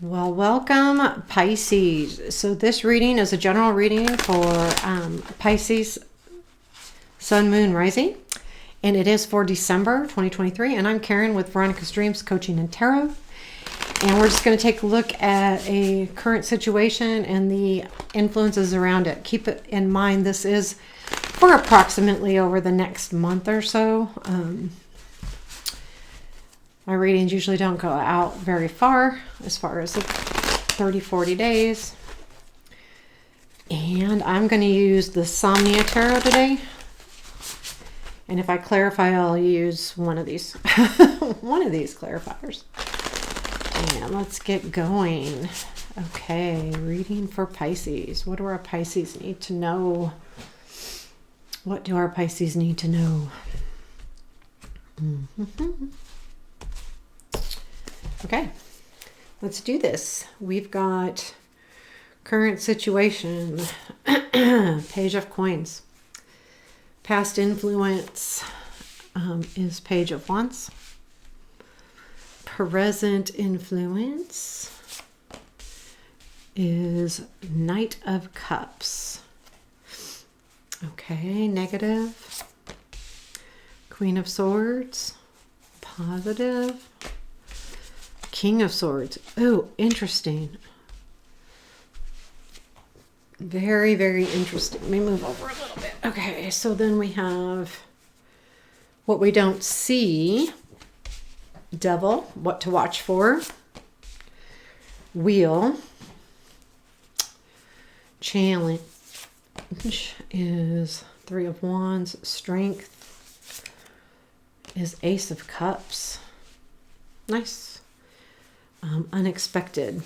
Well, welcome Pisces. So this reading is a general reading for Pisces Sun, Moon, Rising. And it is for December 2023. And I'm Karen with Veronica's Dreams Coaching and Tarot. And we're just going to take a look at a current situation and the influences around it. Keep it in mind, this is for approximately over the next month or so. My readings usually don't go out very far as 30, 40 days. And I'm going to use the Somnia Tarot today. And if I clarify, I'll use one of these. One of these clarifiers. And let's get going. Okay, reading for Pisces. What do our Pisces need to know? What do our Pisces need to know? Okay, let's do this. We've got current situation, Page of Coins. Past influence is Page of Wands. Present influence is Knight of Cups. Okay, negative. Queen of Swords. Positive. King of Swords. Oh, interesting. Very, very interesting. Let me move over a little bit. Okay, so then we have what we don't see. Devil, what to watch for. Wheel. Challenge is Three of Wands. Strength is Ace of Cups. Nice. Unexpected.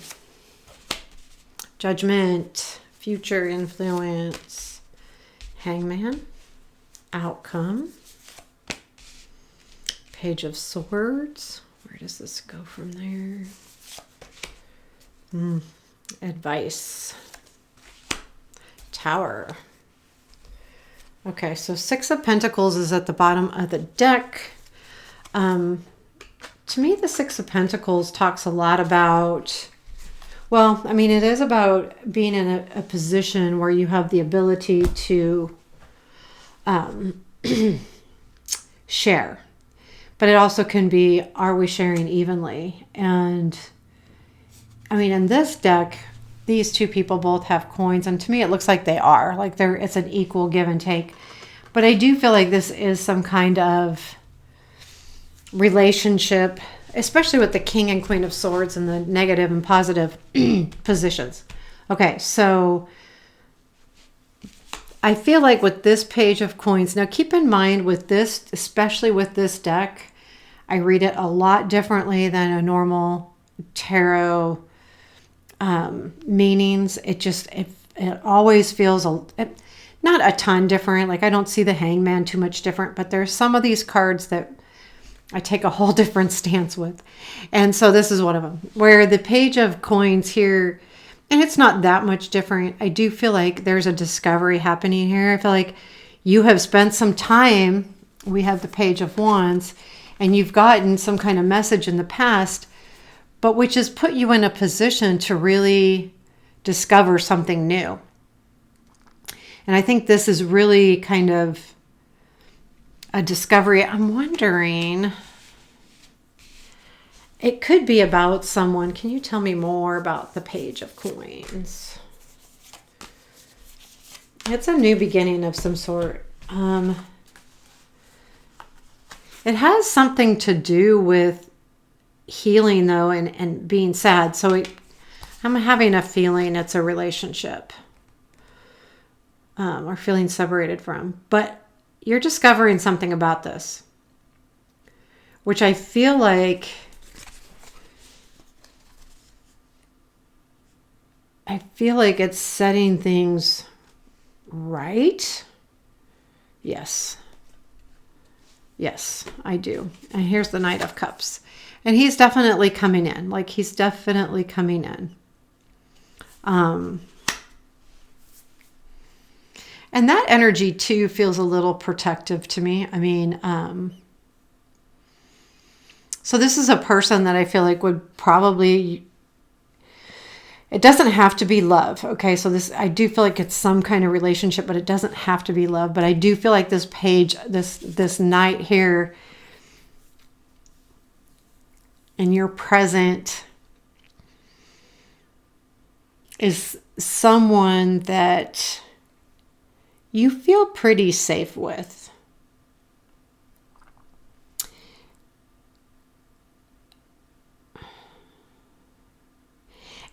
Judgment. Future influence. Hangman. Outcome. Page of Swords. Where does this go from there? Advice. Tower. Okay, so Six of Pentacles is at the bottom of the deck. To me, the Six of Pentacles talks a lot about, well, I mean, it is about being in a position where you have the ability to share. But it also can be, are we sharing evenly? And I mean, in this deck, these two people both have coins. And to me, it looks like they are. Like it's an equal give and take. But I do feel like this is some kind of relationship, especially with the King and Queen of Swords and the negative and positive positions. Okay, so I feel like with this Page of Coins, now keep in mind with this, especially with this deck, I read it a lot differently than a normal tarot meanings. It always feels not a ton different. Like I don't see the Hangman too much different, but there's some of these cards that I take a whole different stance with. And so this is one of them. Where the Page of Coins here, and it's not that much different. I do feel like there's a discovery happening here. I feel like you have spent some time. We have the Page of Wands. And you've gotten some kind of message in the past, but which has put you in a position to really discover something new. And I think this is really kind of a discovery. I'm wondering, it could be about someone. Can you tell me more about the Page of Coins? It's a new beginning of some sort. It has something to do with healing, though, and being sad. So I'm having a feeling it's a relationship or feeling separated from. But you're discovering something about this, which I feel like it's setting things right. Yes. Yes, I do. And here's the Knight of Cups. And he's definitely coming in. Like he's definitely coming in. And that energy too feels a little protective to me. I mean, so this is a person that I feel like would probably It doesn't have to be love. Okay. So this, I do feel like it's some kind of relationship, but it doesn't have to be love. But I do feel like this page, this knight here, and your present is someone that you feel pretty safe with.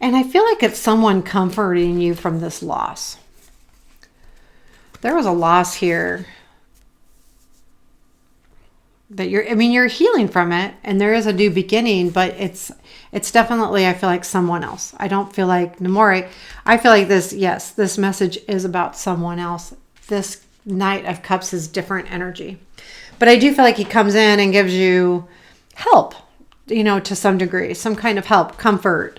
And I feel like it's someone comforting you from this loss. There was a loss here that you're healing from it, and there is a new beginning, but it's definitely, I feel like, someone else. I don't feel like Namori. I feel like this message is about someone else. This Knight of Cups is different energy. But I do feel like he comes in and gives you help, to some degree, some kind of help, comfort,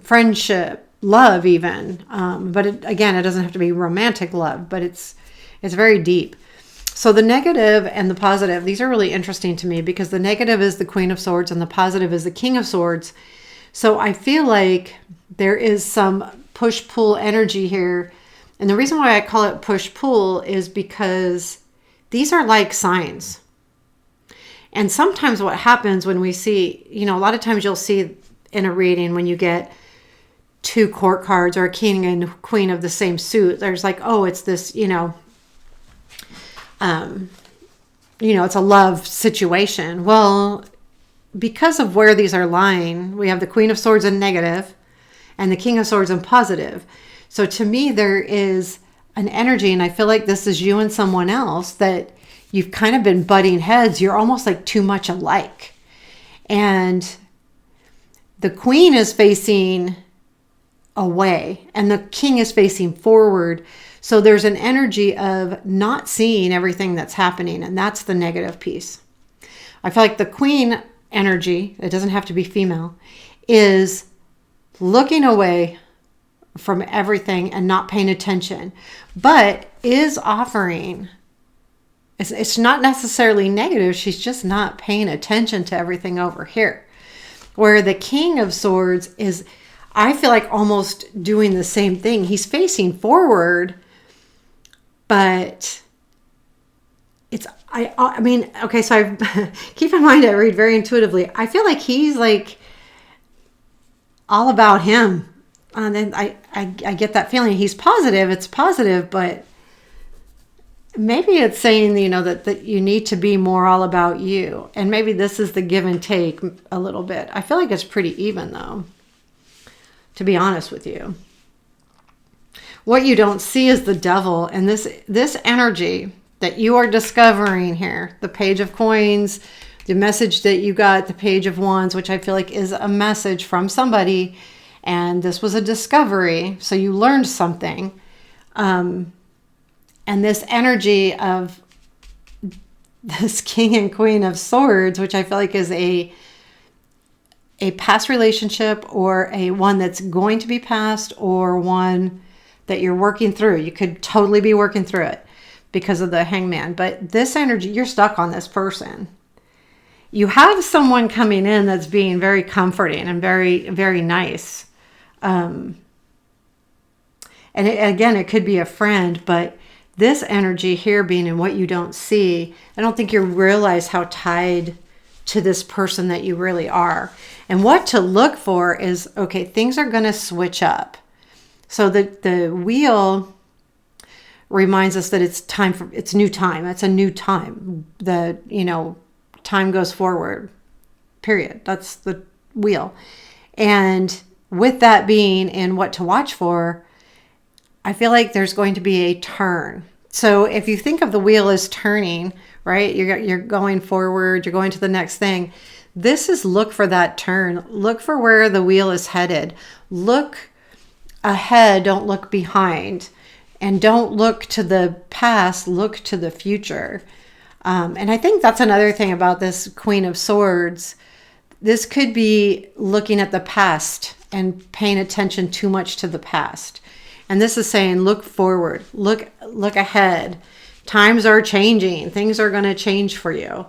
friendship, love even. But again, it doesn't have to be romantic love, but it's very deep. So the negative and the positive, these are really interesting to me because the negative is the Queen of Swords and the positive is the King of Swords. So I feel like there is some push-pull energy here. And the reason why I call it push-pull is because these are like signs. And sometimes what happens when we see, a lot of times you'll see in a reading when you get 2 court cards or a king and queen of the same suit, there's like, oh, it's this, it's a love situation. Well, because of where these are lying, we have the Queen of Swords in negative and the King of Swords in positive. So to me, there is an energy, and I feel like this is you and someone else that you've kind of been butting heads. You're almost like too much alike. And the Queen is facing away and the King is facing forward. So there's an energy of not seeing everything that's happening, and that's the negative piece. I feel like the Queen energy, it doesn't have to be female, is looking away from everything and not paying attention, but is offering. It's not necessarily negative. She's just not paying attention to everything over here. Where the King of Swords is, I feel like, almost doing the same thing. He's facing forward, but okay, so I keep in mind I read very intuitively. I feel like he's like all about him. And then I get that feeling. He's positive. It's positive, but maybe it's saying, that you need to be more all about you. And maybe this is the give and take a little bit. I feel like it's pretty even, though, to be honest with you. What you don't see is the devil. And this energy that you are discovering here, the Page of Coins, the message that you got, the Page of Wands, which I feel like is a message from somebody. And this was a discovery. So you learned something. And this energy of this King and Queen of Swords, which I feel like is a past relationship, or a one that's going to be past, or one that you're working through. You could totally be working through it because of the Hangman. But this energy, you're stuck on this person. You have someone coming in that's being very comforting and very, very nice. And again, it could be a friend, but this energy here being in what you don't see, I don't think you realize how tied to this person that you really are. And what to look for is, okay, things are going to switch up. So the wheel reminds us that it's new time. It's a new time. Time goes forward, period. That's the wheel. And with that being in what to watch for, I feel like there's going to be a turn. So if you think of the wheel as turning, right? You're going forward, you're going to the next thing. This is look for that turn. Look for where the wheel is headed. Look ahead, don't look behind. And don't look to the past, look to the future. And I think that's another thing about this Queen of Swords. This could be looking at the past and paying attention too much to the past. And this is saying, look forward, look ahead. Times are changing. Things are going to change for you.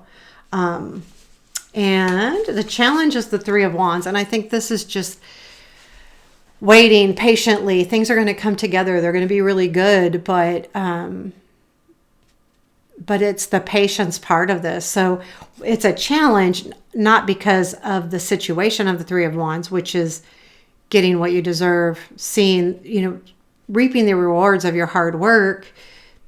And the challenge is the Three of Wands. And I think this is just waiting patiently. Things are going to come together. They're going to be really good, but it's the patience part of this. So it's a challenge, not because of the situation of the Three of Wands, which is getting what you deserve, seeing, reaping the rewards of your hard work.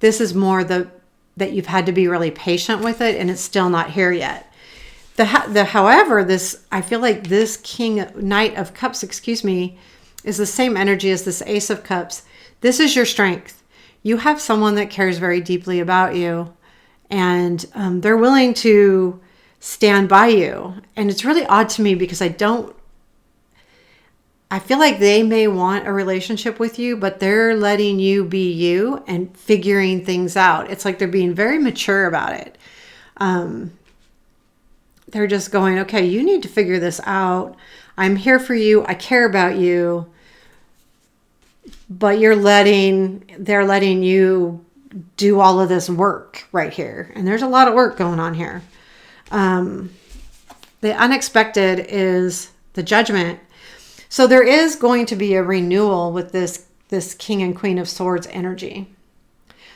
This is more that you've had to be really patient with it, and it's still not here yet. However, I feel like this Knight of Cups, is the same energy as this Ace of Cups. This is your strength. You have someone that cares very deeply about you, and they're willing to stand by you. And it's really odd to me because I feel like they may want a relationship with you, but they're letting you be you and figuring things out. It's like they're being very mature about it. They're just going, okay, you need to figure this out. I'm here for you. I care about you. But they're letting you do all of this work right here. And there's a lot of work going on here. The unexpected is the Judgment. So there is going to be a renewal with this King and Queen of Swords energy.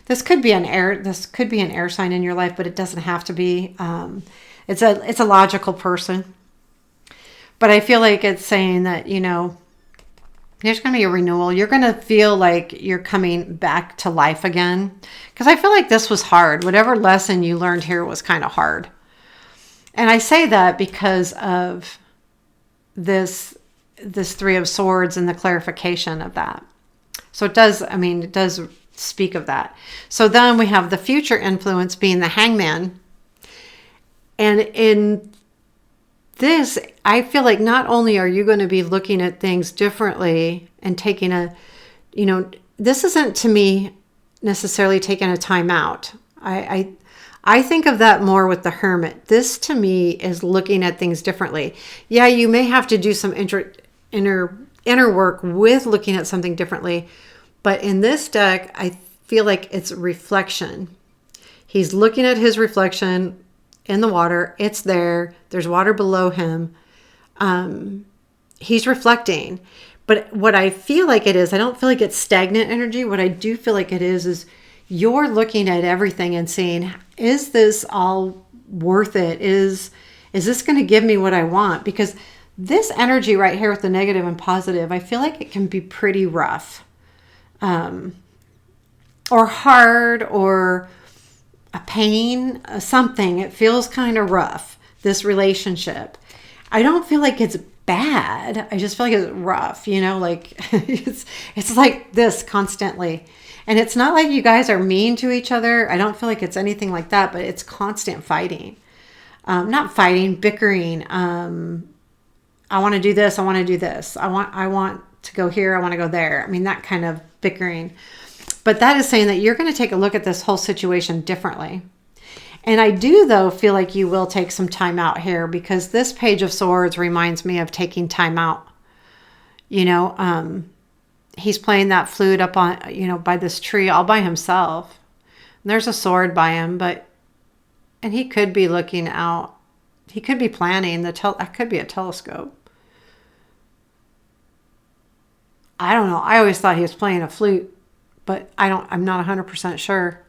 This could be an air sign in your life, but it doesn't have to be. It's a logical person. But I feel like it's saying that, there's going to be a renewal. You're going to feel like you're coming back to life again. Because I feel like this was hard. Whatever lesson you learned here was kind of hard. And I say that because of this Three of Swords and the clarification of that. So it does speak of that. So then we have the future influence being the Hangman. And in this, I feel like not only are you going to be looking at things differently and taking this isn't to me necessarily taking a time out. I think of that more with the Hermit. This to me is looking at things differently. Yeah, you may have to do some inner work with looking at something differently. But in this deck, I feel like it's reflection. He's looking at his reflection in the water. It's there. There's water below him. He's reflecting. But what I feel like it is, I don't feel like it's stagnant energy. What I do feel like it is you're looking at everything and saying, is this all worth it? Is this going to give me what I want? Because this energy right here with the negative and positive, I feel like it can be pretty rough. Or hard, or a pain, something. It feels kind of rough, this relationship. I don't feel like it's bad. I just feel like it's rough, like it's like this constantly. And it's not like you guys are mean to each other. I don't feel like it's anything like that, but it's constant fighting. Not fighting, bickering. I want to do this. I want to do this. I want to go here. I want to go there. That kind of bickering. But that is saying that you're going to take a look at this whole situation differently. And I do, though, feel like you will take some time out here, because this Page of Swords reminds me of taking time out. He's playing that flute up on, by this tree all by himself. And there's a sword by him, and he could be looking out. He could be planning. That could be a telescope. I don't know. I always thought he was playing a flute, but I'm not 100% sure.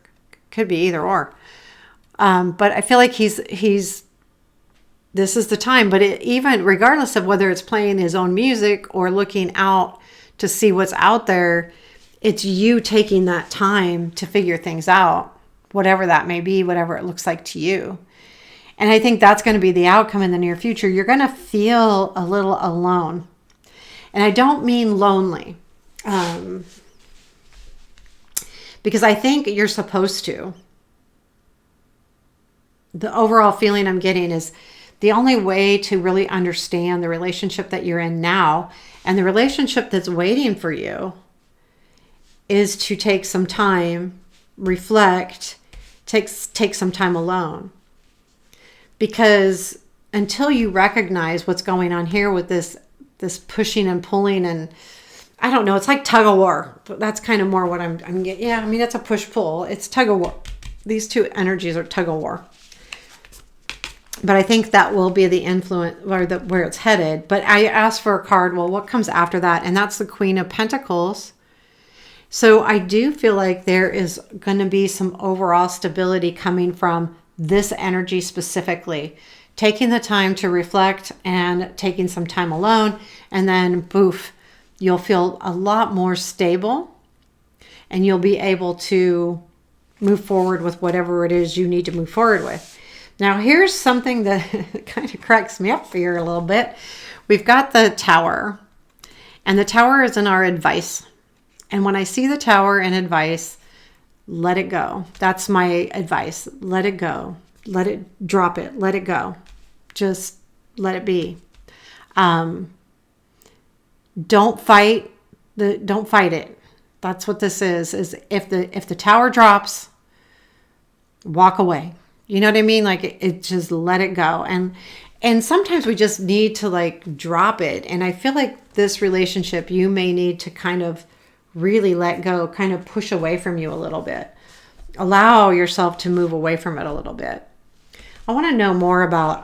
Could be either or. But I feel like this is the time. But even regardless of whether it's playing his own music or looking out to see what's out there, it's you taking that time to figure things out, whatever that may be, whatever it looks like to you. And I think that's going to be the outcome in the near future. You're going to feel a little alone. And I don't mean lonely, because I think you're supposed to. The overall feeling I'm getting is the only way to really understand the relationship that you're in now and the relationship that's waiting for you is to take some time, reflect, take some time alone. Because until you recognize what's going on here with this pushing and pulling, and I don't know, it's like tug of war. That's kind of more what I'm getting. Yeah, it's a push-pull. It's tug of war. These two energies are tug of war. But I think that will be the influence or where it's headed. But I asked for a card. Well, what comes after that? And that's the Queen of Pentacles. So I do feel like there is going to be some overall stability coming from this energy specifically. Taking the time to reflect and taking some time alone, and then poof, you'll feel a lot more stable and you'll be able to move forward with whatever it is you need to move forward with. Now, here's something that kind of cracks me up here a little bit. We've got the Tower, and the Tower is in our advice. And when I see the Tower and advice, let it go. That's my advice. Let it go. Let it drop it. Let it go. Just let it be. Don't fight it. That's what this is if the Tower drops, walk away. You know what I mean? Like it just let it go. And sometimes we just need to like drop it. And I feel like this relationship, you may need to kind of really let go, kind of push away from you a little bit. Allow yourself to move away from it a little bit. I want to know more about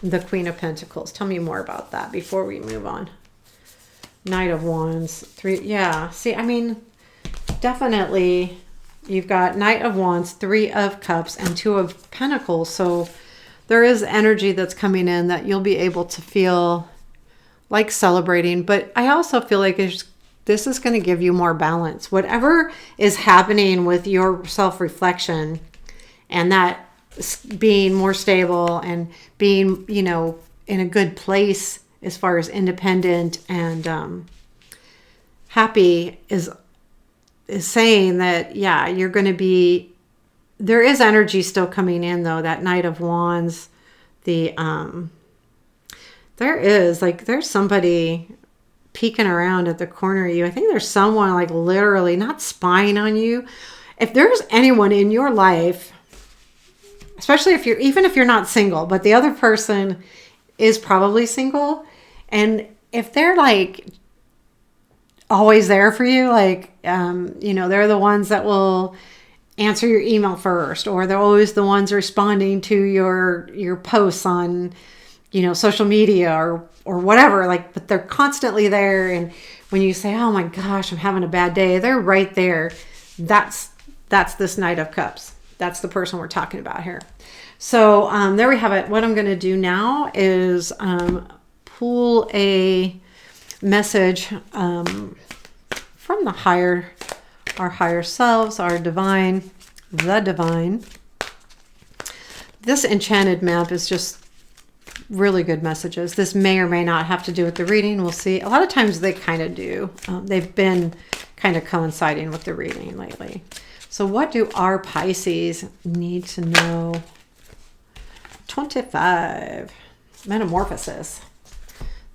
the Queen of Pentacles. Tell me more about that before we move on. Knight of Wands. 3. Yeah. See, I mean, definitely you've got Knight of Wands, 3 of Cups, and 2 of Pentacles. So there is energy that's coming in that you'll be able to feel like celebrating. But I also feel like this is going to give you more balance. Whatever is happening with your self-reflection and that being more stable and being, you know, in a good place as far as independent and happy is saying that, yeah, you're going to be, there is energy still coming in though. That Knight of Wands, there's somebody peeking around at the corner of you. I think there's someone like literally not spying on you. If there's anyone in your life, especially even if you're not single, but the other person is probably single, and if they're like always there for you, like, you know, they're the ones that will answer your email first, or they're always the ones responding to your posts on, you know, social media or whatever, like, but they're constantly there. And when you say, oh my gosh, I'm having a bad day, they're right there. That's this Knight of Cups. That's the person we're talking about here. So there we have it. What I'm going to do now is pull a message from our higher selves, our divine, the divine. This Enchanted map is just really good messages. This may or may not have to do with the reading. We'll see. A lot of times they kind of do. They've been kind of coinciding with the reading lately. So what do our Pisces need to know? 25. Metamorphosis.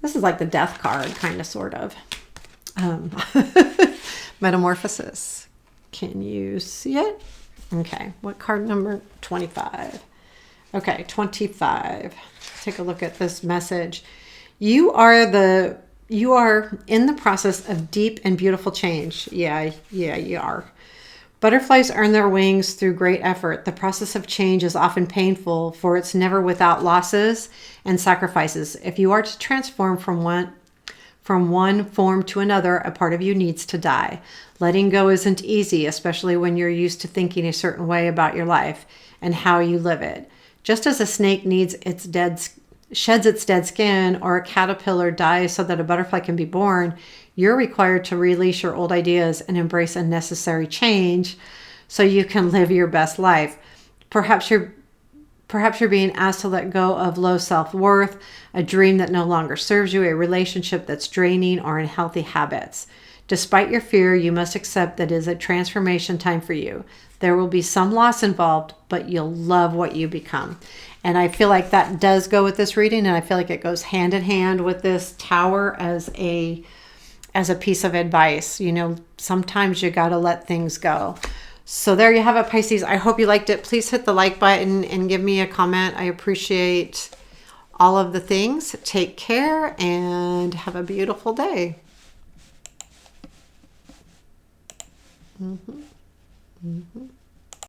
This is like the death card, kind of, sort of. Metamorphosis. Can you see it? Okay. What card number? 25. Okay, 25. Take a look at this message. You are in the process of deep and beautiful change. Yeah, you are. Butterflies earn their wings through great effort. The process of change is often painful, for it's never without losses and sacrifices. If you are to transform from one form to another, a part of you needs to die. Letting go isn't easy, especially when you're used to thinking a certain way about your life and how you live it. Just as a snake sheds its dead skin, or a caterpillar dies so that a butterfly can be born, you're required to release your old ideas and embrace a necessary change so you can live your best life. Perhaps you're being asked to let go of low self-worth, a dream that no longer serves you, a relationship that's draining, or unhealthy habits. Despite your fear, you must accept that it is a transformation time for you. There will be some loss involved, but you'll love what you become. And I feel like that does go with this reading, and I feel like it goes hand in hand with this Tower as a piece of advice. You know, sometimes you got to let things go. So there you have it, Pisces. I hope you liked it. Please hit the like button and give me a comment. I appreciate all of the things. Take care and have a beautiful day. Mm-hmm. Mm-hmm.